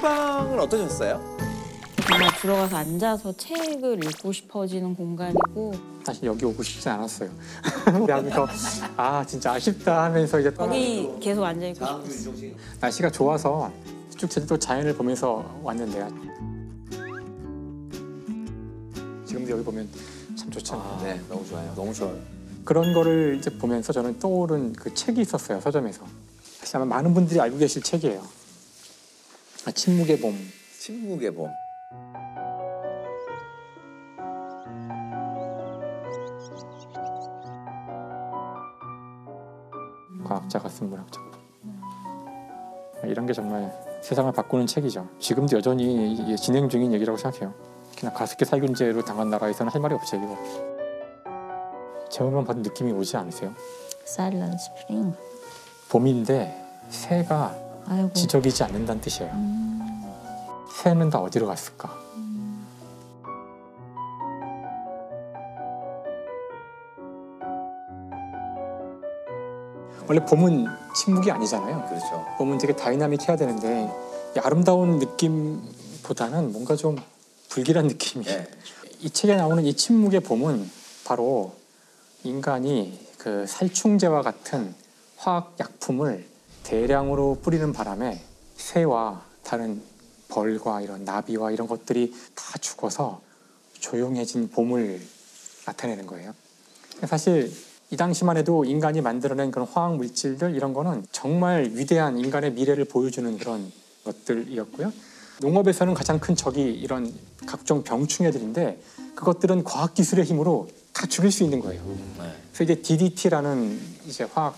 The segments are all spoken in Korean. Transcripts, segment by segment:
책방은 어떠셨어요? 정말 들어가서 앉아서 책을 읽고 싶어지는 공간이고 사실 여기 오고 싶지 않았어요. 그래서 진짜 아쉽다 하면서 이제 거기 계속 앉아 있고 싶었어요. 날씨가 좋아서 쭉 제주도 자연을 보면서 왔는데요. 지금도 여기 보면 참 좋잖아요. 네, 너무 좋아요. 너무 좋아요. 그런 거를 이제 보면서 저는 떠오른 그 책이 있었어요, 서점에서. 사실 아마 많은 분들이 알고 계실 책이에요. 침묵의 봄. 침묵의 봄. 과학자가 쓴 문학적. 이런 게 정말 세상을 바꾸는 책이죠. 지금도 여전히 이게 진행 중인 얘기라고 생각해요. 특히나 가습기 살균제로 당한 나라에서는 할 말이 없죠, 이거. 제목만 봐도 느낌이 오지 않으세요? Silent Spring. 봄인데 새가 아이고. 지저귀지 않는다는 뜻이에요. 새는 다 어디로 갔을까? 원래 봄은 침묵이 아니잖아요. 그렇죠. 봄은 되게 다이나믹해야 되는데 이 아름다운 느낌보다는 뭔가 좀 불길한 느낌이에요. 네. 이 책에 나오는 이 침묵의 봄은 바로 인간이 그 살충제와 같은 화학 약품을 대량으로 뿌리는 바람에 새와 다른 벌과 이런 나비와 이런 것들이 다 죽어서 조용해진 봄을 나타내는 거예요. 사실 이 당시만 해도 인간이 만들어낸 그런 화학 물질들 이런 거는 정말 위대한 인간의 미래를 보여주는 그런 것들이었고요. 농업에서는 가장 큰 적이 이런 각종 병충해들인데 그것들은 과학기술의 힘으로 다 죽일 수 있는 거예요. 그래서 이제 DDT라는 이제 화학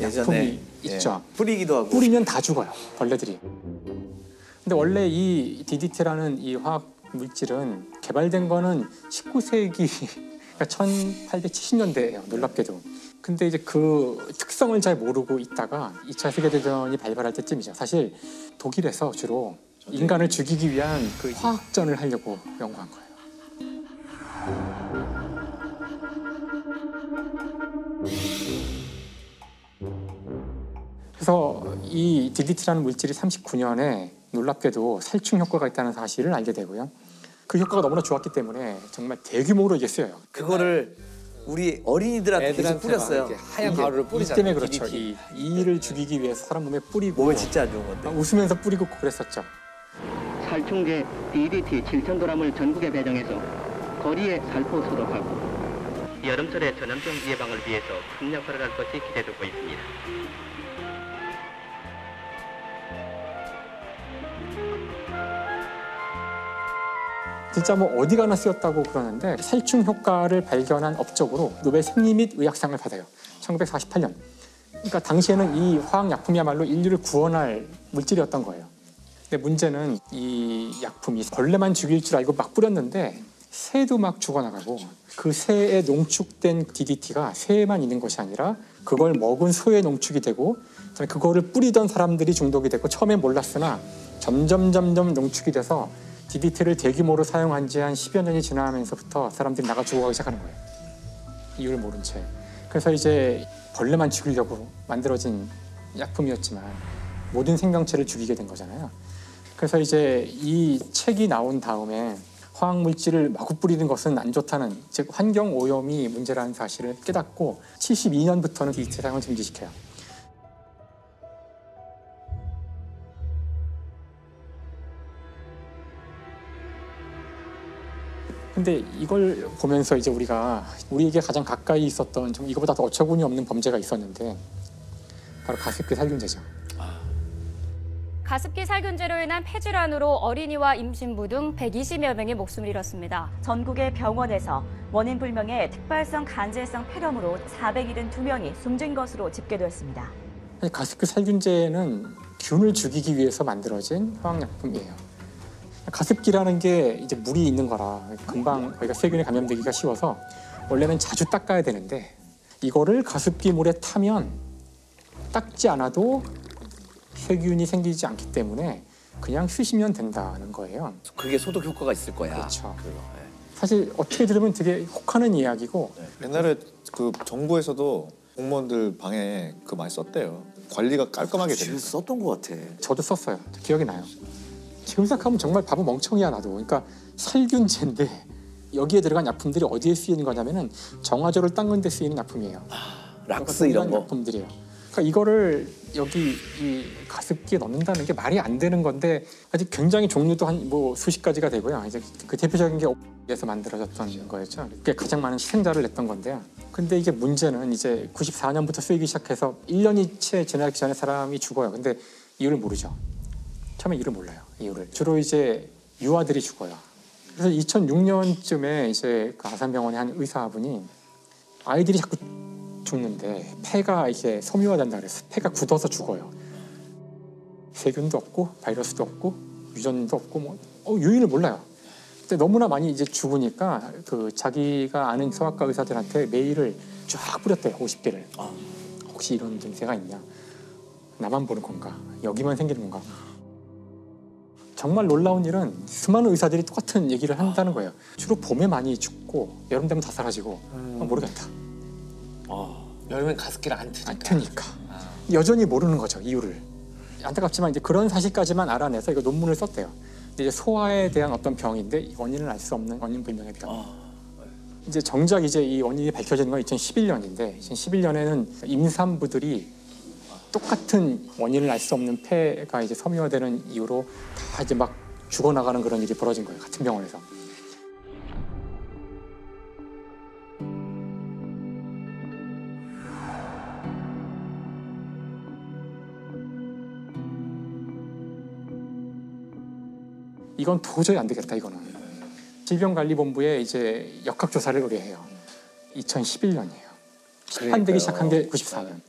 약품이 있죠. 뿌리기도 하고. 뿌리면 다 죽어요, 벌레들이. 근데 원래 이 DDT라는 이 화학 물질은 개발된 거는 19세기, 그러니까 1870년대예요, 놀랍게도. 근데 이제 그 특성을 잘 모르고 있다가 2차 세계대전이 발발할 때쯤이죠. 사실 독일에서 주로 인간을 죽이기 위한 그 화학전을 하려고 연구한 거예요. 그래서 이 DDT라는 물질이 39년에 놀랍게도 살충 효과가 있다는 사실을 알게 되고요. 그 효과가 너무나 좋았기 때문에 정말 대규모로 이게 쓰여요. 그거를 우리 어린이들한테 계속 뿌렸어요. 하얀 가루를 뿌리잖아요. 이 때문에 그렇죠. 이를 죽이기 위해서 사람 몸에 뿌리고 몸에 진짜 안 좋은 건데. 웃으면서 뿌리고 그랬었죠. 살충제 DDT 7,000g을 전국에 배정해서 거리에 살포 소독하고 여름철의 전염병 예방을 위해서 큰 역할을 할 것이 기대되고 있습니다. 진짜 뭐 어디 가나 쓰였다고 그러는데 살충 효과를 발견한 업적으로 노벨 생리 및 의학상을 받아요. 1948년. 그러니까 당시에는 이 화학약품이야말로 인류를 구원할 물질이었던 거예요. 근데 문제는 이 약품이 벌레만 죽일 줄 알고 막 뿌렸는데 새도 막 죽어나가고 그 새에 농축된 DDT가 새에만 있는 것이 아니라 그걸 먹은 소에 농축이 되고 그거를 뿌리던 사람들이 중독이 되고 처음엔 몰랐으나 점점 농축이 돼서 DDT를 대규모로 사용한 지 한 10여 년이 지나면서부터 사람들이 나가 죽어가기 시작하는 거예요. 이유를 모른 채. 그래서 이제 벌레만 죽이려고 만들어진 약품이었지만 모든 생명체를 죽이게 된 거잖아요. 그래서 이제 이 책이 나온 다음에 화학물질을 마구 뿌리는 것은 안 좋다는, 즉 환경 오염이 문제라는 사실을 깨닫고 72년부터는 DDT 사용을 금지시켜요. 근데 이걸 보면서 이제 우리에게 가장 가까이 있었던 좀 이거보다 더 어처구니 없는 범죄가 있었는데 바로 가습기 살균제죠. 가습기 살균제로 인한 폐질환으로 어린이와 임신부 등 120여 명이 목숨을 잃었습니다. 전국의 병원에서 원인 불명의 특발성 간질성 폐렴으로 472명이 숨진 것으로 집계됐습니다. 가습기 살균제는 균을 죽이기 위해서 만들어진 화학약품이에요. 가습기라는 게 이제 물이 있는 거라 금방 거기가 세균에 감염되기가 쉬워서 원래는 자주 닦아야 되는데 이거를 가습기 물에 타면 닦지 않아도 세균이 생기지 않기 때문에 그냥 쓰시면 된다는 거예요. 그게 소독 효과가 있을 거야. 그렇죠. 사실 어떻게 들으면 되게 혹하는 이야기고 옛날에 그 정부에서도 공무원들 방에 그 많이 썼대요. 관리가 깔끔하게 지금 되니까. 썼던 것 같아. 저도 썼어요. 기억이 나요. 지금 생각하면 정말 바보 멍청이야 나도. 그러니까 살균제인데 여기에 들어간 약품들이 어디에 쓰이는 거냐면은 정화조를 닦는 데 쓰이는 약품이에요. 락스 이런 거. 약품들이에요. 그러니까 이거를 여기 이 가습기에 넣는다는 게 말이 안 되는 건데 아직 굉장히 종류도 한 뭐 수십 가지가 되고요. 이제 그 대표적인 게 에서 만들어졌던 거였죠. 그게 가장 많은 희생자를 냈던 건데요. 근데 이게 문제는 이제 94년부터 쓰이기 시작해서 1년이 채 지나기 전에 사람이 죽어요. 근데 이유를 모르죠. 처음에 이유를 몰라요. 이유를. 주로 이제 유아들이 죽어요. 그래서 2006년쯤에 이제 그 아산병원의 한 의사분이 아이들이 자꾸 죽는데 폐가 이게 섬유화된다 그랬어요. 폐가 굳어서 죽어요. 세균도 없고 바이러스도 없고 유전도 없고 뭐 요인을 몰라요. 근데 너무나 많이 이제 죽으니까 그 자기가 아는 소아과 의사들한테 메일을 쫙 뿌렸대요. 50개를. 혹시 이런 증세가 있냐? 나만 보는 건가? 여기만 생기는 건가? 정말 놀라운 일은 수많은 의사들이 똑같은 얘기를 한다는 거예요. 주로 봄에 많이 죽고 여름 되면 다 사라지고 모르겠다. 여름엔 가습기를 안 트니까. 안 트니까. 여전히 모르는 거죠, 이유를. 안타깝지만 이제 그런 사실까지만 알아내서 이거 논문을 썼대요. 근데 이제 소아에 대한 어떤 병인데 원인을 알 수 없는 원인 불명의 병. 이제 정작 이제 이 원인이 밝혀진 건 2011년인데 2011년에는 임산부들이 똑같은 원인을 알 수 없는 폐가 이제 섬유화되는 이유로 다 이제 막 죽어나가는 그런 일이 벌어진 거예요. 같은 병원에서. 이건 도저히 안 되겠다, 이거는. 질병관리본부에 이제 역학조사를 의뢰해요. 2011년이에요. 시판되기 시작한 게 94년.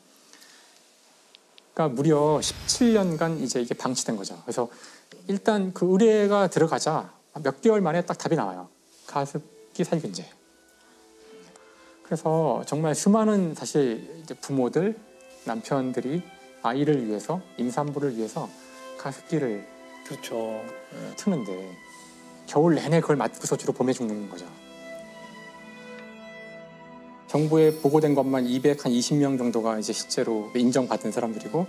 그러니까 무려 17년간 이제 이게 방치된 거죠. 그래서 일단 그 의뢰가 들어가자 몇 개월 만에 딱 답이 나와요. 가습기 살균제. 그래서 정말 수많은 사실 이제 부모들, 남편들이 아이를 위해서, 임산부를 위해서 가습기를 그렇죠. 트는데 겨울 내내 그걸 맞고서 주로 봄에 죽는 거죠. 정부에 보고된 것만 220명 정도가 이제 실제로 인정받은 사람들이고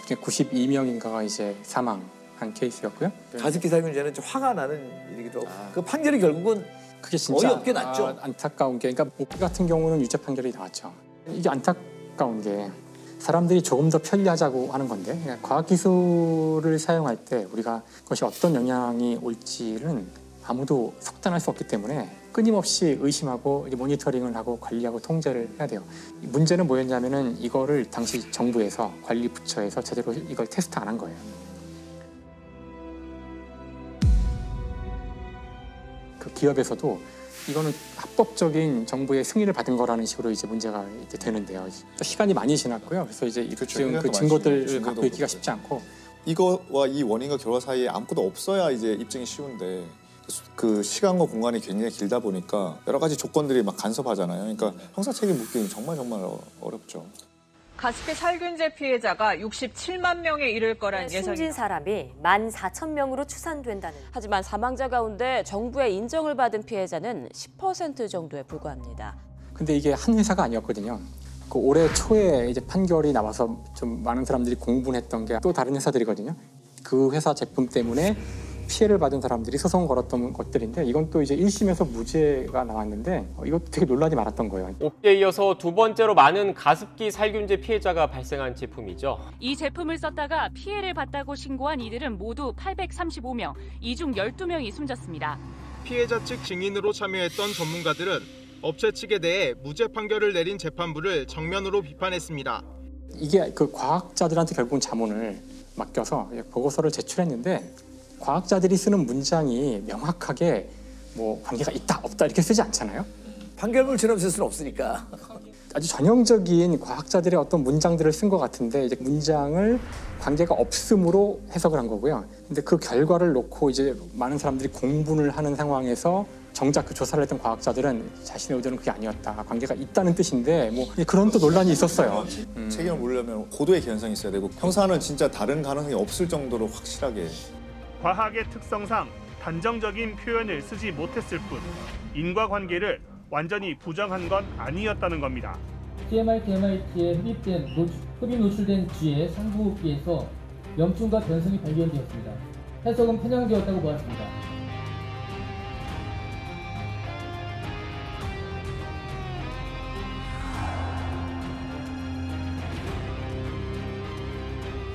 92명인가가 이제 사망한 케이스였고요. 가습기 살균제는 좀 화가 나는 일이기도 하고 그 판결이 결국은 그게 진짜 어이없게 났죠. 안타까운 게 그러니까 목기 같은 경우는 유죄 판결이 나왔죠. 이게 안타까운 게 사람들이 조금 더 편리하자고 하는 건데 그러니까 과학기술을 사용할 때 우리가 그것이 어떤 영향이 올지는 아무도 속단할 수 없기 때문에 끊임없이 의심하고 모니터링을 하고 관리하고 통제를 해야 돼요. 문제는 뭐였냐면은 이거를 당시 정부에서 관리부처에서 제대로 이걸 테스트 안 한 거예요. 그 기업에서도 이거는 합법적인 정부의 승인을 받은 거라는 식으로 이제 문제가 이제 되는데요. 시간이 많이 지났고요. 그래서 이제 지금 그 증거들을 갖고 있기가 쉽지 않고 이거와 이 원인과 결과 사이에 아무것도 없어야 이제 입증이 쉬운데 그 시간과 공간이 굉장히 길다 보니까 여러 가지 조건들이 막 간섭하잖아요. 그러니까 형사 책임 묻기는 정말 어렵죠. 가습기 살균제 피해자가 67만 명에 이를 거란 예상입니다. 숨진 사람이 14,000명으로 추산된다는. 하지만 사망자 가운데 정부의 인정을 받은 피해자는 10% 정도에 불과합니다. 근데 이게 한 회사가 아니었거든요. 그 올해 초에 이제 판결이 나와서 좀 많은 사람들이 공분을 했던 게 또 다른 회사들이거든요. 그 회사 제품 때문에 피해를 받은 사람들이 소송 걸었던 것들인데 이건 또 이제 1심에서 무죄가 나왔는데 이것도 되게 논란이 많았던 거예요. 옵기에 이어서 두 번째로 많은 가습기 살균제 피해자가 발생한 제품이죠. 이 제품을 썼다가 피해를 봤다고 신고한 이들은 모두 835명, 이 중 12명이 숨졌습니다. 피해자 측 증인으로 참여했던 전문가들은 업체 측에 대해 무죄 판결을 내린 재판부를 정면으로 비판했습니다. 이게 그 과학자들한테 결국은 자문을 맡겨서 보고서를 제출했는데 과학자들이 쓰는 문장이 명확하게 뭐 관계가 있다 없다 이렇게 쓰지 않잖아요. 판결문처럼 쓸 수는 없으니까. 아주 전형적인 과학자들의 어떤 문장들을 쓴 것 같은데 이제 문장을 관계가 없음으로 해석을 한 거고요. 근데 그 결과를 놓고 이제 많은 사람들이 공분을 하는 상황에서 정작 그 조사를 했던 과학자들은 자신의 의도는 그게 아니었다. 관계가 있다는 뜻인데 뭐 그런 또 논란이 있었어요. 책임을 물으려면 고도의 개연성이 있어야 되고 형사는 진짜 다른 가능성이 없을 정도로 확실하게. 과학의 특성상 단정적인 표현을 쓰지 못했을 뿐 인과관계를 완전히 부정한 건 아니었다는 겁니다. TMIT에 흡입 노출된 쥐의 상부호흡기에서 염증과 변성이 발견되었습니다. 해석은 편향되었다고 보았습니다.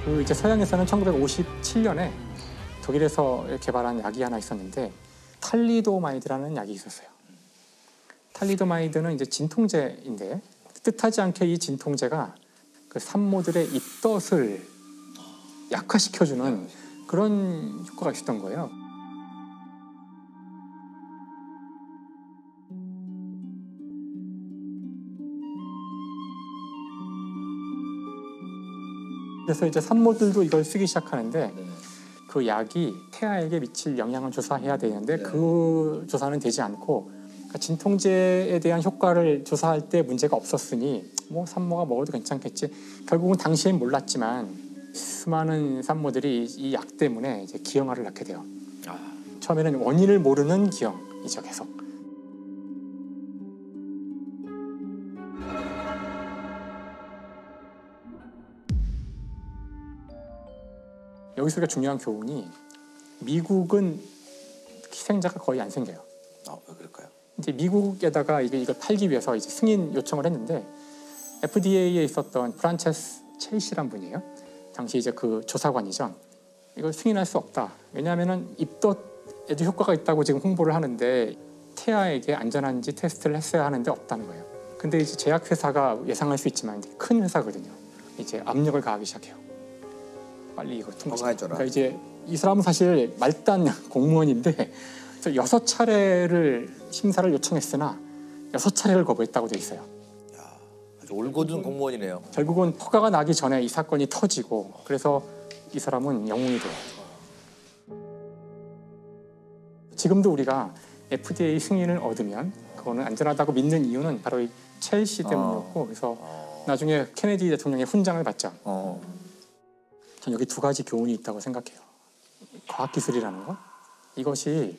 그 이제 서양에서는 1957년에 독일에서 개발한 약이 하나 있었는데 탈리도마이드라는 약이 있었어요. 탈리도마이드는 이제 진통제인데 뜻하지 않게 이 진통제가 그 산모들의 입덧을 약화시켜주는 그런 효과가 있었던 거예요. 그래서 이제 산모들도 이걸 쓰기 시작하는데 그 약이 태아에게 미칠 영향을 조사해야 되는데 그 조사는 되지 않고 그러니까 진통제에 대한 효과를 조사할 때 문제가 없었으니 뭐 산모가 먹어도 괜찮겠지. 결국은 당시엔 몰랐지만 수많은 산모들이 이 약 때문에 이제 기형아를 낳게 돼요. 처음에는 원인을 모르는 기형이죠, 계속. 여기서 중요한 교훈이 미국은 희생자가 거의 안 생겨요. 왜 그럴까요? 이제 미국에다가 이걸 팔기 위해서 이제 승인 요청을 했는데 FDA에 있었던 프란체스 첼시란 분이에요. 당시 이제 그 조사관이죠. 이걸 승인할 수 없다. 왜냐하면은 입덧에도 효과가 있다고 지금 홍보를 하는데 태아에게 안전한지 테스트를 했어야 하는데 없다는 거예요. 근데 이제 제약회사가 예상할 수 있지만 큰 회사거든요. 이제 압력을 가하기 시작해요. 빨리 이거 통과해줘라. 그러니까 이제 이 사람은 사실 말단 공무원인데 6차례를 심사를 요청했으나 6차례를 거부했다고 돼 있어요. 아주 올곧은 공무원이네요. 결국은 허가가 나기 전에 이 사건이 터지고 그래서 이 사람은 영웅이 돼요. 지금도 우리가 FDA 승인을 얻으면 그거는 안전하다고 믿는 이유는 바로 이 첼시 때문이었고 그래서 나중에 케네디 대통령의 훈장을 받죠. 전 여기 두 가지 교훈이 있다고 생각해요. 과학기술이라는 것, 이것이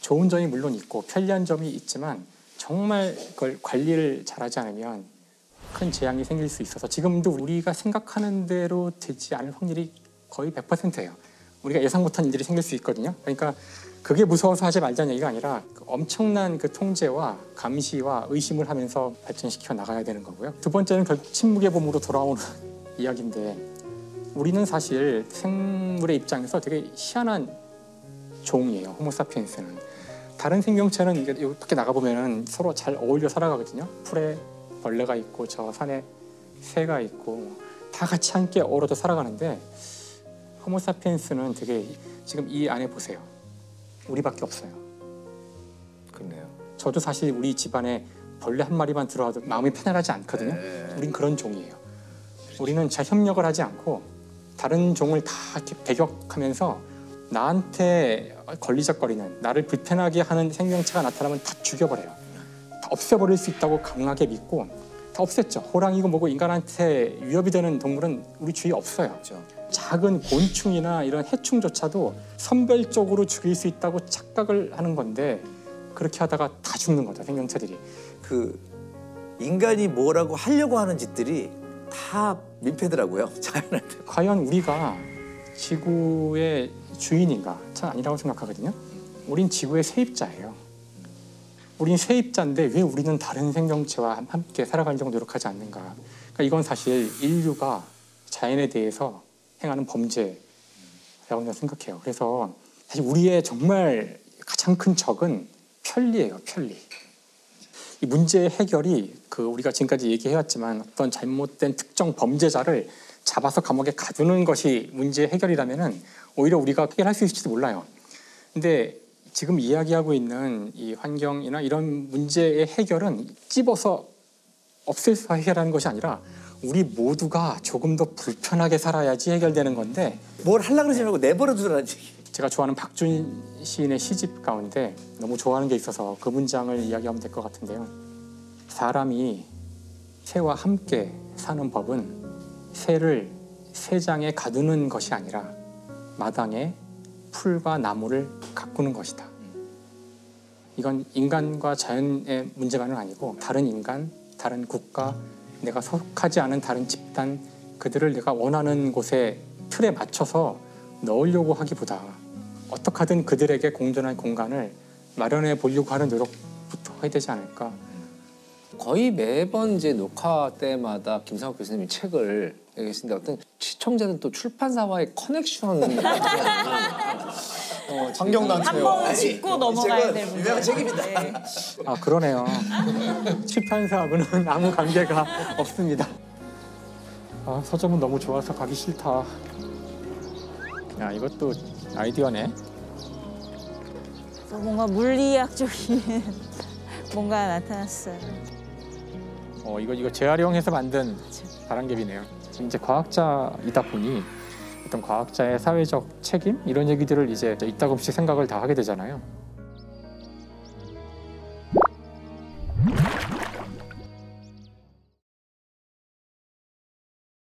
좋은 점이 물론 있고 편리한 점이 있지만 정말 그걸 관리를 잘하지 않으면 큰 재앙이 생길 수 있어서 지금도 우리가 생각하는 대로 되지 않을 확률이 거의 100%예요. 우리가 예상 못한 일들이 생길 수 있거든요. 그러니까 그게 무서워서 하지 말자는 얘기가 아니라 엄청난 그 통제와 감시와 의심을 하면서 발전시켜 나가야 되는 거고요. 두 번째는 결국 침묵의 봄으로 돌아오는 이야기인데 우리는 사실 생물의 입장에서 되게 희한한 종이에요. 호모사피엔스는. 다른 생명체는 여기 밖에 나가보면 서로 잘 어울려 살아가거든요. 풀에 벌레가 있고 저 산에 새가 있고 다 같이 함께 어우러져 살아가는데 호모사피엔스는 되게 지금 이 안에 보세요. 우리밖에 없어요. 그렇네요. 저도 사실 우리 집안에 벌레 한 마리만 들어와도 마음이 편안하지 않거든요. 우린 그런 종이에요. 우리는 잘 협력을 하지 않고 다른 종을 다 이렇게 배격하면서 나한테 걸리적거리는 나를 불편하게 하는 생명체가 나타나면 다 죽여버려요. 다 없애버릴 수 있다고 강하게 믿고 다 없앴죠. 호랑이고 뭐고 인간한테 위협이 되는 동물은 우리 주위에 없어요. 그렇죠. 작은 곤충이나 이런 해충조차도 선별적으로 죽일 수 있다고 착각을 하는 건데 그렇게 하다가 다 죽는 거죠, 생명체들이. 그 인간이 뭐라고 하려고 하는 짓들이 다 민폐더라고요, 자연한테. 과연 우리가 지구의 주인인가? 참 아니라고 생각하거든요. 우린 지구의 세입자예요. 우린 세입자인데 왜 우리는 다른 생명체와 함께 살아가려고 노력하지 않는가? 그러니까 이건 사실 인류가 자연에 대해서 행하는 범죄라고 저는 생각해요. 그래서 사실 우리의 정말 가장 큰 적은 편리예요, 편리. 이 문제의 해결이 우리가 지금까지 얘기해왔지만 어떤 잘못된 특정 범죄자를 잡아서 감옥에 가두는 것이 문제의 해결이라면은 오히려 우리가 해결할 수 있을지도 몰라요. 근데 지금 이야기하고 있는 이 환경이나 이런 문제의 해결은 찝어서 없애서 해결하는 것이 아니라 우리 모두가 조금 더 불편하게 살아야지 해결되는 건데 뭘 하려고 그러지 말고 내버려 두라지. 제가 좋아하는 박준 시인의 시집 가운데 너무 좋아하는 게 있어서 그 문장을 이야기하면 될 것 같은데요. 사람이 새와 함께 사는 법은 새를 새장에 가두는 것이 아니라 마당에 풀과 나무를 가꾸는 것이다. 이건 인간과 자연의 문제만은 아니고 다른 인간, 다른 국가, 내가 속하지 않은 다른 집단, 그들을 내가 원하는 곳에 틀에 맞춰서 넣으려고 하기보다 어떻게 하든 그들에게 공존할 공간을 마련해 보려고 하는 노력부터 해야 되지 않을까. 거의 매번 이제 녹화 때마다 김상욱 교수님이 책을 얘기했는데 어떤 시청자는 또 출판사와의 커넥션 환경단체요. 한번 짚고 넘어가야 될 문제. 유명한 책입니다. 네. 아 그러네요. 출판사하고는 아무 관계가 없습니다. 아 서점은 너무 좋아서 가기 싫다. 야 이것도 아이디어네. 뭔가 물리학적인 뭔가 나타났어요. 이거 재활용해서 만든 바람개비네요. 이제 과학자이다 보니 어떤 과학자의 사회적 책임 이런 얘기들을 이제 이따금씩 생각을 다 하게 되잖아요.